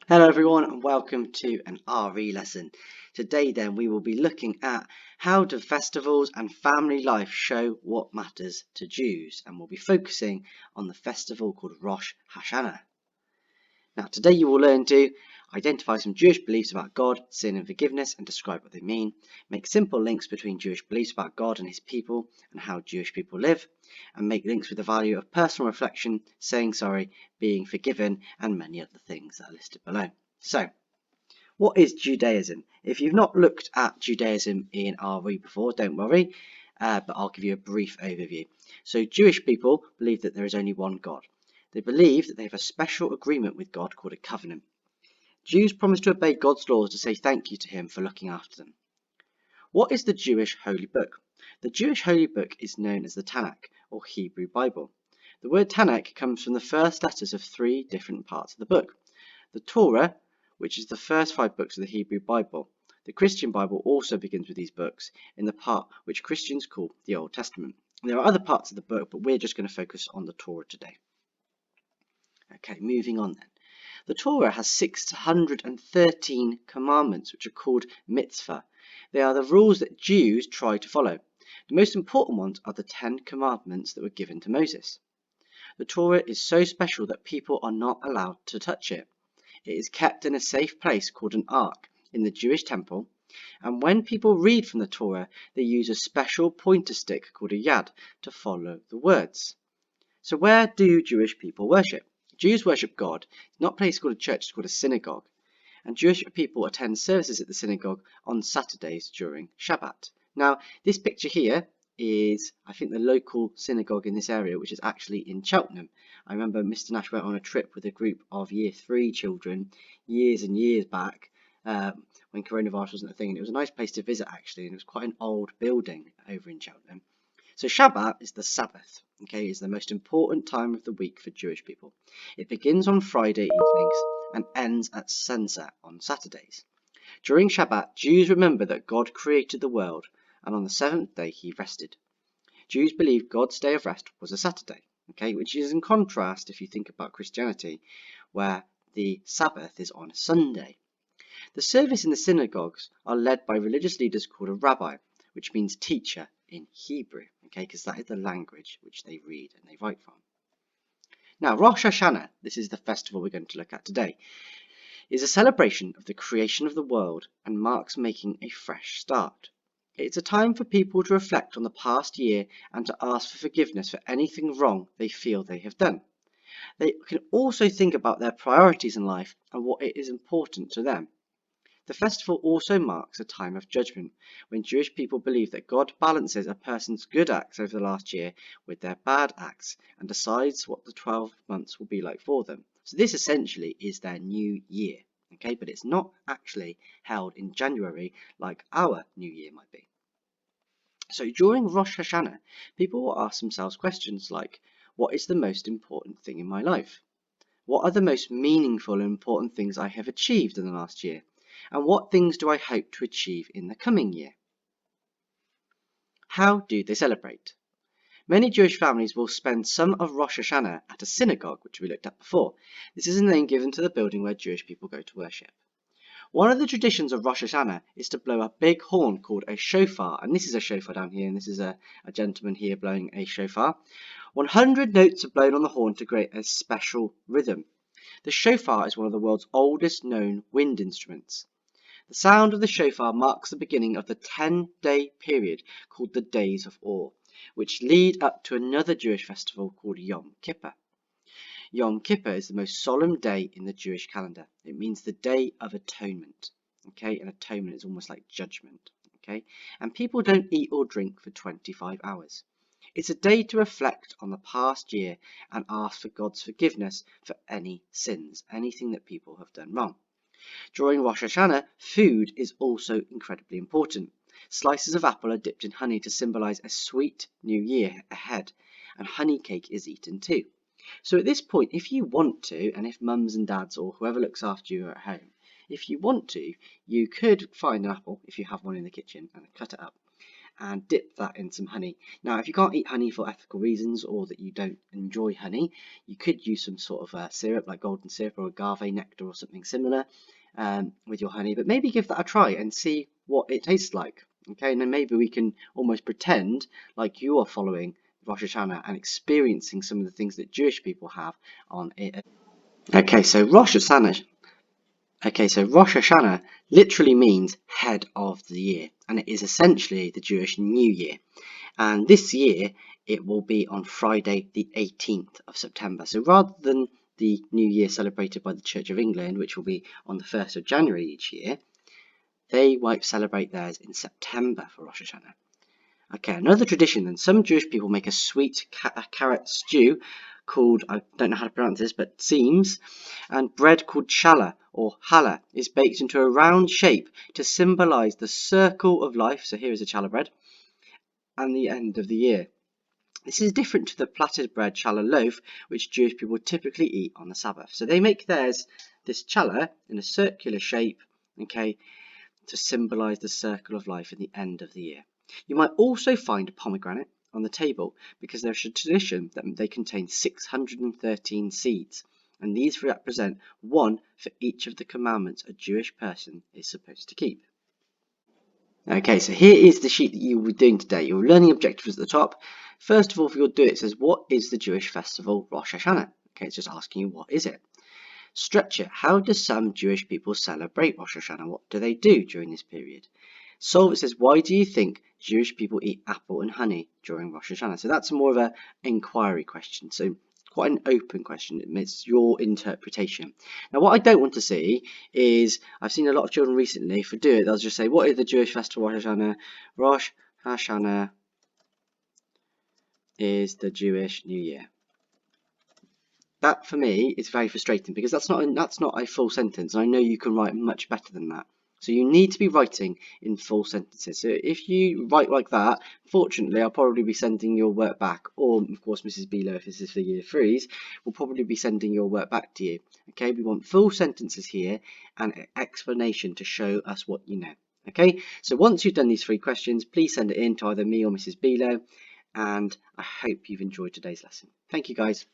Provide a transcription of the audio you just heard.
Hello everyone and welcome to an RE lesson. Today then we will be looking at how do festivals and family life show what matters to Jews, and we'll be focusing on the festival called Rosh Hashanah. Now today you will learn to identify some Jewish beliefs about God, sin and forgiveness and describe what they mean, make simple links between Jewish beliefs about God and his people and how Jewish people live, and make links with the value of personal reflection, saying sorry, being forgiven and many other things that are listed below. So, what is Judaism? If you've not looked at Judaism in RE before, don't worry, but I'll give you a brief overview. So Jewish people believe that there is only one God. They believe that they have a special agreement with God called a covenant. Jews promise to obey God's laws to say thank you to him for looking after them. What is the Jewish Holy Book? The Jewish Holy Book is known as the Tanakh, or Hebrew Bible. The word Tanakh comes from the first letters of three different parts of the book. The Torah, which is the first 5 books of the Hebrew Bible. The Christian Bible also begins with these books in the part which Christians call the Old Testament. There are other parts of the book, but we're just going to focus on the Torah today. Okay, moving on then. The Torah has 613 commandments, which are called mitzvah. They are the rules that Jews try to follow. The most important ones are the 10 commandments that were given to Moses. The Torah is so special that people are not allowed to touch it. It is kept in a safe place called an ark in the Jewish temple, and when people read from the Torah, they use a special pointer stick called a yad to follow the words. So where do Jewish people worship? Jews worship God. It's not a place called a church, it's called a synagogue. And Jewish people attend services at the synagogue on Saturdays during Shabbat. Now, this picture here is, I think, the local synagogue in this area, which is actually in Cheltenham. I remember Mr. Nash went on a trip with a group of Year 3 children years and years back when coronavirus wasn't a thing. And it was a nice place to visit, actually, and it was quite an old building over in Cheltenham. So Shabbat is the Sabbath, okay, it's the most important time of the week for Jewish people. It begins on Friday evenings and ends at sunset on Saturdays. During Shabbat, Jews remember that God created the world, and on the seventh day he rested. Jews believe God's day of rest was a Saturday, okay, which is in contrast if you think about Christianity, where the Sabbath is on a Sunday. The service in the synagogues are led by religious leaders called a rabbi, which means teacher in Hebrew, okay, because that is the language which they read and they write from. Now, Rosh Hashanah, this is the festival we're going to look at today, is a celebration of the creation of the world and marks making a fresh start. It's a time for people to reflect on the past year and to ask for forgiveness for anything wrong they feel they have done. They can also think about their priorities in life and what is important to them. The festival also marks a time of judgment, when Jewish people believe that God balances a person's good acts over the last year with their bad acts and decides what the 12 months will be like for them. So this essentially is their new year, okay? But it's not actually held in January like our new year might be. So during Rosh Hashanah, people will ask themselves questions like, what is the most important thing in my life? What are the most meaningful and important things I have achieved in the last year? And what things do I hope to achieve in the coming year? How do they celebrate? Many Jewish families will spend some of Rosh Hashanah at a synagogue, which we looked at before. This is a name given to the building where Jewish people go to worship. One of the traditions of Rosh Hashanah is to blow a big horn called a shofar, and this is a shofar down here, and this is a gentleman here blowing a shofar. 100 notes are blown on the horn to create a special rhythm. The shofar is one of the world's oldest known wind instruments. The sound of the shofar marks the beginning of the 10-day period called the Days of Awe, which lead up to another Jewish festival called Yom Kippur. Yom Kippur is the most solemn day in the Jewish calendar. It means the Day of Atonement. Okay, and atonement is almost like judgment. Okay, and people don't eat or drink for 25 hours. It's a day to reflect on the past year and ask for God's forgiveness for any sins, anything that people have done wrong. During Rosh Hashanah, food is also incredibly important. Slices of apple are dipped in honey to symbolize a sweet new year ahead, and honey cake is eaten too. So at this point, if you want to, and if mums and dads or whoever looks after you are at home, if you want to, you could find an apple, if you have one in the kitchen, and cut it up, and dip that in some honey. Now, if you can't eat honey for ethical reasons or that you don't enjoy honey, you could use some sort of syrup like golden syrup or agave nectar or something similar with your honey, but maybe give that a try and see what it tastes like. Okay, and then maybe we can almost pretend like you are following Rosh Hashanah and experiencing some of the things that Jewish people have on it. Okay, so Rosh Hashanah. Okay, so Rosh Hashanah literally means head of the year, and it is essentially the Jewish New Year. And this year it will be on Friday, the 18th of September. So rather than the New Year celebrated by the Church of England, which will be on the 1st of January each year, they might celebrate theirs in September for Rosh Hashanah. Okay, another tradition, and some Jewish people make a sweet carrot stew called, I don't know how to pronounce this, but seams, and bread called challah or challah is baked into a round shape to symbolize the circle of life. So here is a challah bread and the end of the year. This is different to the plaited bread challah loaf, which Jewish people typically eat on the Sabbath. So they make theirs, this challah, in a circular shape, okay, to symbolize the circle of life in the end of the year. You might also find a pomegranate on the table because there's a tradition that they contain 613 seeds, and these represent one for each of the commandments a Jewish person is supposed to keep. Okay, so here is the sheet that you were doing today. Your learning objectives at the top. First of all, if you'll do it, it says, what is the Jewish festival Rosh Hashanah? Okay, it's just asking you, what is it? Stretch it. How do some Jewish people celebrate Rosh Hashanah? What do they do during this period? Solve it says, why do you think Jewish people eat apple and honey during Rosh Hashanah? So that's more of an inquiry question. So quite an open question. It's your interpretation. Now, what I don't want to see is, I've seen a lot of children recently, if we do it, they'll just say, what is the Jewish festival Rosh Hashanah? Rosh Hashanah is the Jewish New Year. That for me is very frustrating because that's not a full sentence, and I know you can write much better than that. So you need to be writing in full sentences. So if you write like that, fortunately I'll probably be sending your work back, or of course Mrs. Beelo, if this is for year 3s, will probably be sending your work back to you. Okay, we want full sentences here and an explanation to show us what you know. Okay, so once you've done these 3 questions, please send it in to either me or Mrs. Beelo, and I hope you've enjoyed today's lesson. Thank you guys.